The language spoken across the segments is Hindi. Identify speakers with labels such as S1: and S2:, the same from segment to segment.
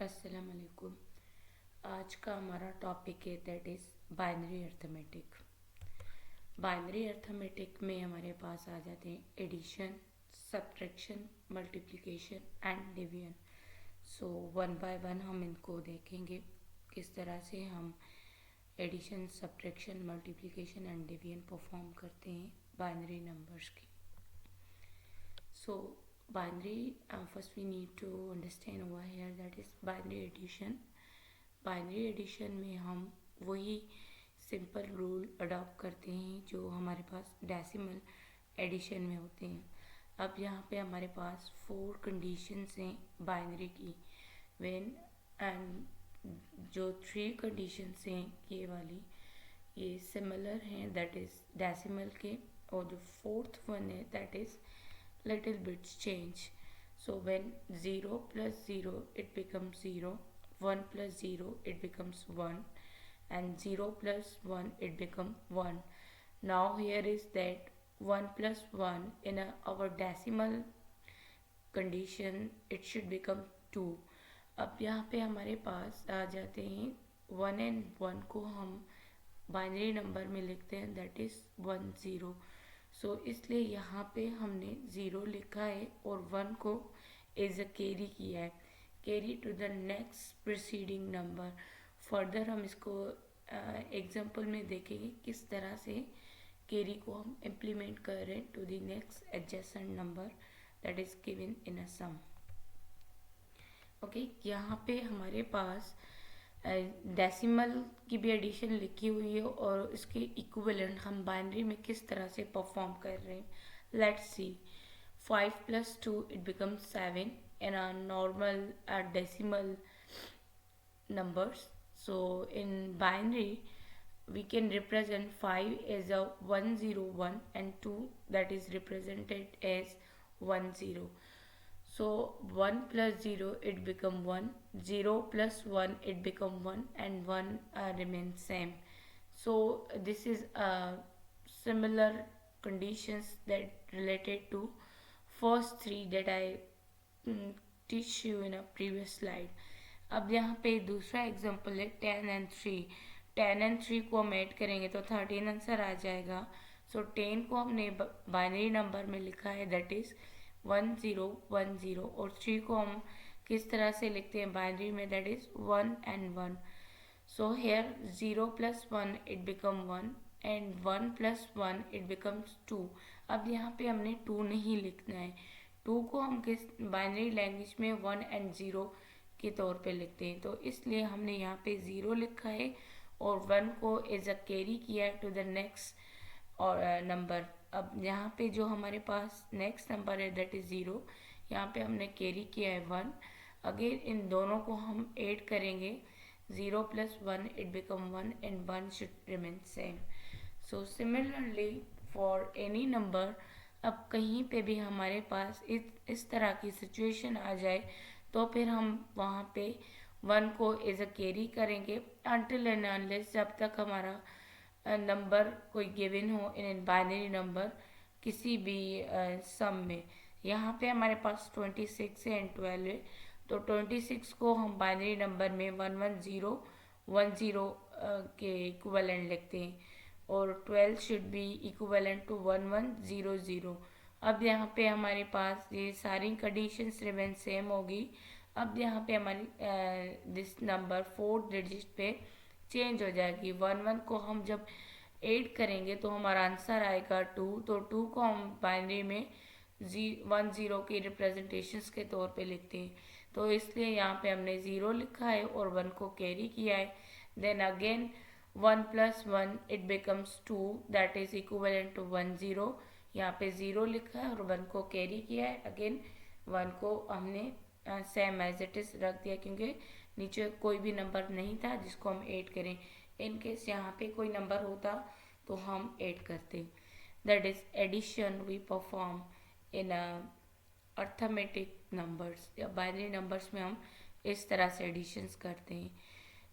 S1: अस्सलाम वालेकुम। आज का हमारा टॉपिक है that is binary arithmetic. Binary arithmetic में हमारे पास आ जाते हैं addition, subtraction, multiplication and division. So one by one हम इनको देखेंगे किस तरह से हम addition, subtraction, multiplication and division perform करते हैं बाइनरी नंबर्स की। So binary, first we need to understand over here that is binary addition. Binary addition में हम वही सिंपल रूल अडॉप्ट करते हैं जो हमारे पास डेसिमल एडिशन में होते हैं। अब यहाँ पे हमारे पास 4 कंडीशंस हैं बाइनरी की। व्हेन एंड जो 3 कंडीशंस हैं ये वाली ये सिमिलर हैं दैट इज़ डेसिमल के, और जो फोर्थ वन है that is little bits change. So when 0 plus 0 it becomes 0, 1 plus 0 it becomes 1, and 0 plus 1 it becomes 1. Now here is that 1 plus 1 in our decimal condition it should become 2. अब यहाँ पे हमारे पास आ जाते हैं 1 and 1 को हम बाइनरी नंबर में लिखते हैं दैट इज़ 1 0। सो इसलिए यहाँ पे हमने 0 लिखा है और 1 को एज अ कैरी किया है, carry to the next preceding number. Further हम इसको एग्जांपल में देखेंगे किस तरह से कैरी को हम इम्प्लीमेंट कर रहे हैं to the next adjacent number that is given in a sum. Okay, यहाँ पे हमारे पास डेसिमल की भी एडिशन लिखी हुई है और इसके इक्विवेलेंट हम बाइनरी में किस तरह से परफॉर्म कर रहे हैं। Let's see, 5 plus 2 it becomes 7 in a normal decimal numbers. So in binary we can represent 5 as a 101 and 2 that is represented as 10. So 1 plus 0 it become 1, 0 plus 1 it become 1, and 1 remains same. So this is similar conditions that related to first three that I teach you in a previous slide. अब यहाँ पे दूसरा एग्जांपल है 10 and 3। 10 and 3 को हम ऐड करेंगे तो 13 आंसर आ जाएगा। सो 10 को हमने बाइनरी नंबर में लिखा है दैट इज़ 1010, और 3 को हम किस तरह से लिखते हैं बाइनरी में that is 1 and 1। So here 0 plus 1 it become 1 and 1 plus 1 it becomes 2। अब यहाँ पे हमने 2 नहीं लिखना है, 2 को हम किस बाइनरी लैंग्वेज में 1 and 0 के तौर पे लिखते हैं, तो इसलिए हमने यहाँ पे 0 लिखा है और 1 को एज अ कैरी किया है टू द नेक्स्ट और नंबर। अब यहाँ पे जो हमारे पास नेक्स्ट नंबर है दैट इज़ 0, यहाँ पे हमने कैरी किया है 1। अगेन इन दोनों को हम ऐड करेंगे, 0 plus 1 it become 1 and 1 should remain same. So similarly for any number, अब कहीं पे भी हमारे पास इस तरह की सिचुएशन आ जाए तो फिर हम वहाँ पे 1 को एज अ कैरी करेंगे until and unless जब तक हमारा नंबर कोई गिवन हो इन बाइनरी नंबर किसी भी सम में। यहाँ पे हमारे पास 26 है एंड 12 है, तो 26 को हम बाइनरी नंबर में 11010 के इक्विवेलेंट लिखते हैं और 12 शुड बी इक्विवेलेंट टू 1100। अब यहाँ पे हमारे पास ये सारी कंडीशंस रिमेन सेम होगी। अब यहाँ पे हमारी दिस नंबर 4 डिजिट पे चेंज हो जाएगी। 1 को हम जब ऐड करेंगे तो हमारा आंसर आएगा 2, तो 2 को हम बाइनरी में 10 की रिप्रेजेंटेशंस के तौर पे लिखते हैं, तो इसलिए यहाँ पे हमने 0 लिखा है और 1 को कैरी किया है। Then again 1 plus 1 it becomes 2 that is equivalent to 10। यहाँ पे 0 लिखा है और 1 को कैरी किया है, अगेन 1 को हमने सेम एज इट इज रख दिया क्योंकि नीचे कोई भी नंबर नहीं था जिसको हम ऐड करें। इन केस यहाँ पे कोई नंबर होता तो हम ऐड करते। That is addition we perform in arithmetic numbers या बाइनरी नंबर्स में हम इस तरह से एडिशंस करते हैं।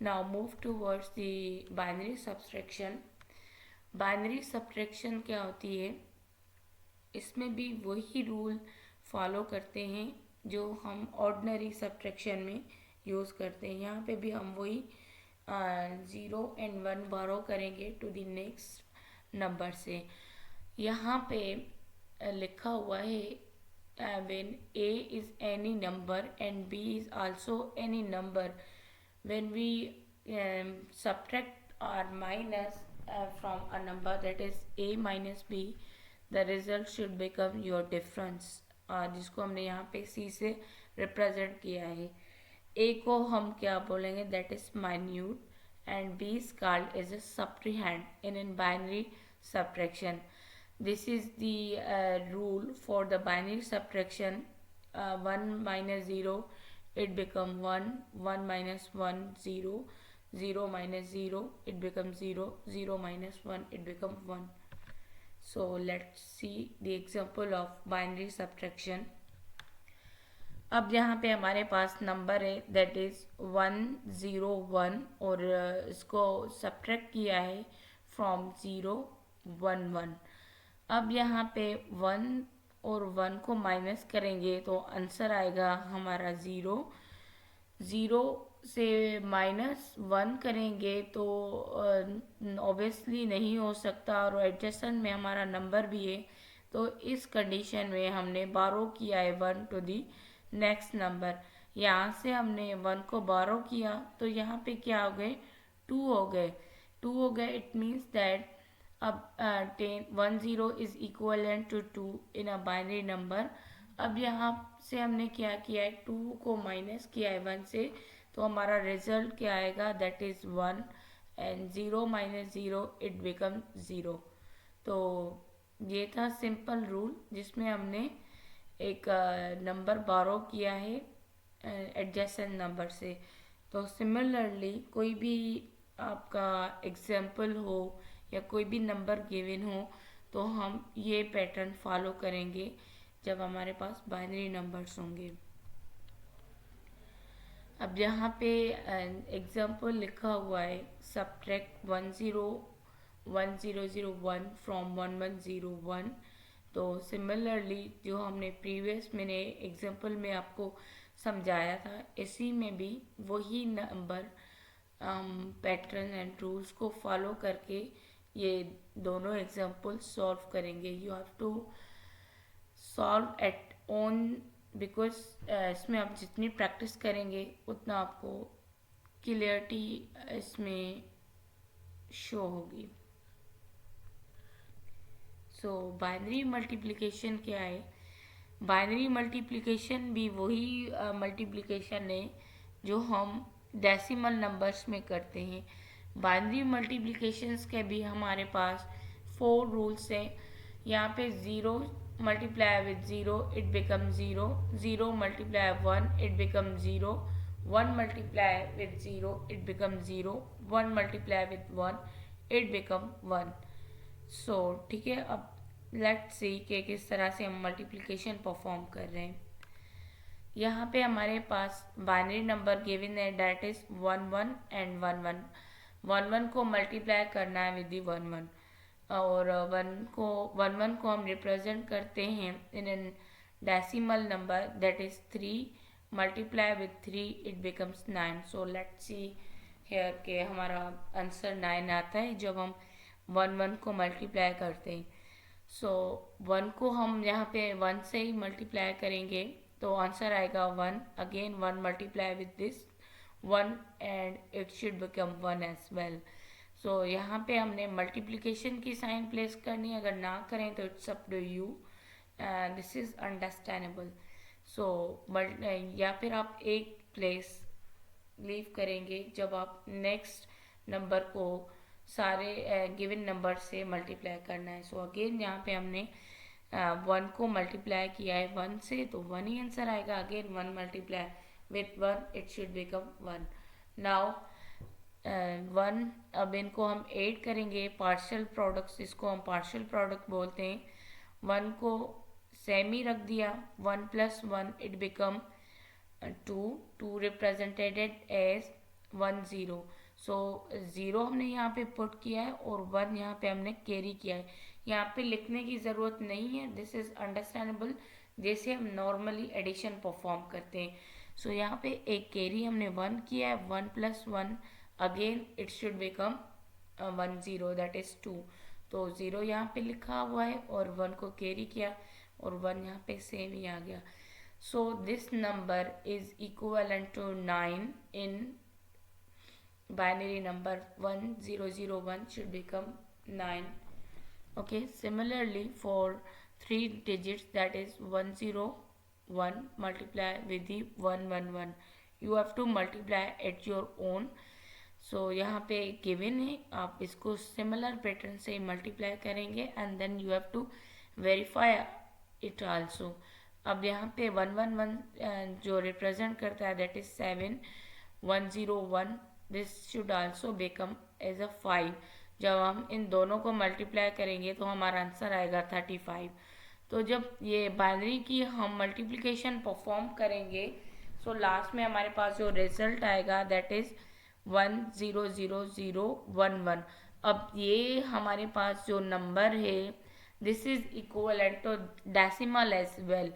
S1: Now move towards the binary subtraction. Binary subtraction क्या होती है, इसमें भी वही रूल फॉलो करते हैं जो हम ऑर्डिनरी सब्ट्रैक्शन में यूज़ करते हैं। यहाँ पे भी हम वही 0 and 1 बारो करेंगे टू द नेक्स्ट नंबर से। यहाँ पे लिखा हुआ है when a is any number and b is also any number, when we subtract or minus from a number that is a minus b, the result should become your difference, जिसको हमने यहाँ पे c से रिप्रेजेंट किया है। a को हम क्या बोलेंगे, that is minute, and b is called as a subtrahend in binary subtraction. This is the rule for the binary subtraction. 1 minus 0 it become 1, 1 minus 1 0, 0 minus 0 it becomes 0, 0 minus 1 it becomes 1. So let's see the example of binary subtraction. अब यहाँ पे हमारे पास नंबर है that is 101 और इसको सब्ट्रैक्ट किया है from 0 1 1. अब यहाँ पे 1 और 1 को माइनस करेंगे तो आंसर आएगा हमारा 0. 0 से -1 करेंगे तो ऑब्वियसली नहीं हो सकता, और एडजस्टेंट में हमारा नंबर भी है, तो इस कंडीशन में हमने बारो किया है 1 टू दी नेक्स्ट नंबर। यहाँ से हमने 1 को बारो किया तो यहाँ पे क्या हो गए, 2 हो गए। 2 हो गए, इट मीन्स दैट अब 10 इज इक्वलेंट टू 2 इन अ बाइनरी नंबर। अब यहाँ से हमने क्या किया है, 2 को माइनस किया है 1 से, तो हमारा रिजल्ट क्या आएगा, that is 1, and 0 minus 0 it become 0। तो ये था सिंपल रूल जिसमें हमने एक नंबर बारो किया है एडजेसेंट नंबर से। तो सिमिलरली कोई भी आपका एग्जाम्पल हो या कोई भी नंबर गिवन हो तो हम ये पैटर्न फॉलो करेंगे जब हमारे पास बाइनरी नंबर्स होंगे। अब यहाँ पे एग्जाम्पल लिखा हुआ है, सब्ट्रैक्ट 1001 फ्रॉम 1101। तो सिमिलरली जो हमने प्रीवियस मैंने एग्जाम्पल में आपको समझाया था, इसी में भी वही नंबर पैटर्न एंड रूल्स को फॉलो करके ये दोनों एग्जाम्पल सॉल्व करेंगे। You have to solve at own, because इसमें आप जितनी प्रैक्टिस करेंगे उतना आपको क्लियरिटी इसमें शो होगी। सो बाइनरी मल्टीप्लिकेशन क्या है? बाइनरी मल्टीप्लिकेशन भी वही मल्टीप्लिकेशन है जो हम डेसिमल नंबर्स में करते हैं। बाइनरी मल्टीप्लिकेशंस के भी हमारे पास 4 रूल्स हैं। यहाँ पे 0 multiply with 0 it become 0, 0 multiply 1 it become 0, 1 multiply with 0 it become 0, 1 multiply with 1 it become 1। सो ठीक है, अब लेट्स सी कि किस तरह से हम मल्टीप्लिकेशन परफॉर्म कर रहे हैं। यहाँ पे हमारे पास बाइनरी नंबर गिवन है, डेट इज 11 एंड 11। 11 को मल्टीप्लाई करना है विद दी 11, और 11 को हम रिप्रेजेंट करते हैं in an decimal number that is 3 multiply with 3 it becomes 9। So let's see here के हमारा आंसर 9 आता है जब हम 11 को मल्टीप्लाई करते हैं। सो 1 को हम यहाँ पे 1 से ही मल्टीप्लाई करेंगे तो आंसर आएगा 1। Again 1 multiply with this 1 and it should become 1 as well. So यहाँ पे हमने मल्टीप्लिकेशन की साइन प्लेस करनी है, अगर ना करें तो it's up to you, this is understandable. So या फिर आप एक प्लेस लीव करेंगे जब आप नेक्स्ट नंबर को सारे गिवन नंबर से मल्टीप्लाई करना है। सो अगेन यहाँ पे हमने 1 को मल्टीप्लाई किया है 1 से, तो 1 ही आंसर आएगा। Again 1 multiply with 1 it should become 1। Now 1, अब इनको हम ऐड करेंगे, पार्शियल प्रोडक्ट्स, इसको हम पार्शियल प्रोडक्ट बोलते हैं। 1 को सेमी रख दिया, 1 plus 1 it become 2 represented as 1 0। So 0 हमने यहाँ पे पुट किया है और 1 यहाँ पे हमने कैरी किया है। यहाँ पे लिखने की ज़रूरत नहीं है, दिस इज़ अंडरस्टैंडेबल, जैसे हम नॉर्मली एडिशन परफॉर्म करते हैं। सो यहाँ पे एक कैरी हमने 1 किया है, 1 + 1 again it should become 1 0 that is 2। तो 0 यहाँ पे लिखा हुआ है और 1 को कैरी किया और 1 यहाँ पे सेम ही आ गया। So this number is equivalent to 9 in binary number 1001 should become 9. Okay, similarly for 3 digits, that is 101 multiply with the 111, you have to multiply at your own. So यहाँ पे गिवन है, आप इसको सिमिलर पैटर्न से मल्टीप्लाई करेंगे and then you have to verify it also. अब यहाँ पे 111 जो रिप्रेजेंट करता है that is 7, 101 this should also become as a 5। जब हम इन दोनों को मल्टीप्लाई करेंगे तो हमारा आंसर आएगा 35। तो जब ये बाइनरी की हम मल्टीप्लिकेशन परफॉर्म करेंगे सो लास्ट में हमारे पास जो रिजल्ट आएगा दैट इज 100011। अब ये हमारे पास जो नंबर है this is equivalent to decimal as well,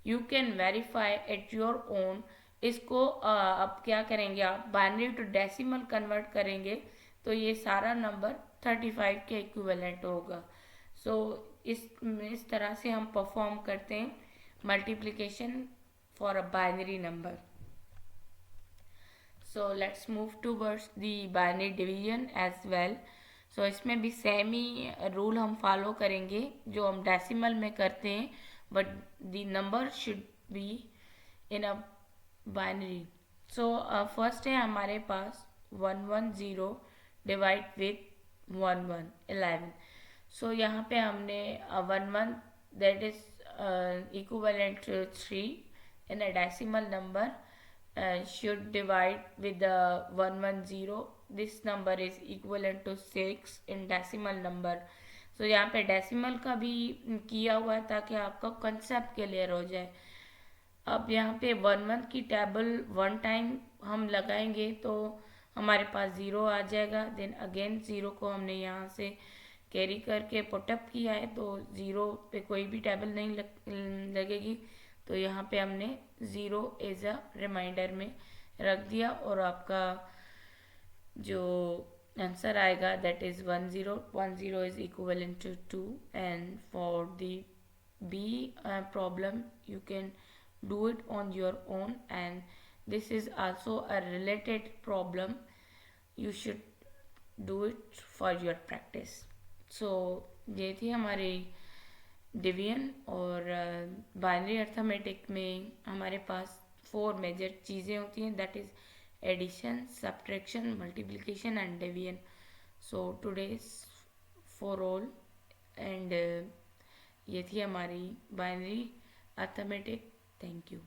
S1: you can verify at your own. इसको अब क्या करेंगे, आप बाइनरी टू डेसिमल कन्वर्ट करेंगे तो ये सारा नंबर 35 के इक्विवेलेंट होगा। सो इस तरह से हम परफॉर्म करते हैं multiplication for a binary number. So let's move towards the binary division as well. So इसमें भी सेम ही रूल हम फॉलो करेंगे जो हम डेसिमल में करते हैं, but the number should be in a binary. So first है हमारे पास 110 डिवाइड विथ 11 सो यहाँ पे हमने 11 that is equivalent to 3 in a decimal number should divide with the 110, this number is equivalent to 6 in decimal number। so यहाँ पे डेसिमल का भी किया हुआ है ताकि आपका कंसेप्ट क्लियर हो जाए। अब यहाँ पे 11 की टेबल 1 टाइम हम लगाएंगे तो हमारे पास 0 आ जाएगा, देन अगेन 0 को हमने यहाँ से कैरी करके पुटअप किया है तो 0 पे कोई भी टेबल नहीं लगेगी, तो यहाँ पे हमने 0 एज अ रिमाइंडर में रख दिया और आपका जो आंसर आएगा that is 10 is equivalent to 2। And for the B problem you can do it on your own, and this is also a related problem, you should do it for your practice। so ये थी हमारी डिवीजन और बाइनरी अर्थमेटिक में हमारे पास 4 मेजर चीज़ें होती हैं that is addition, subtraction, multiplication and division. So today's for all and ये थी हमारी बाइनरी अर्थमेटिक। Thank you.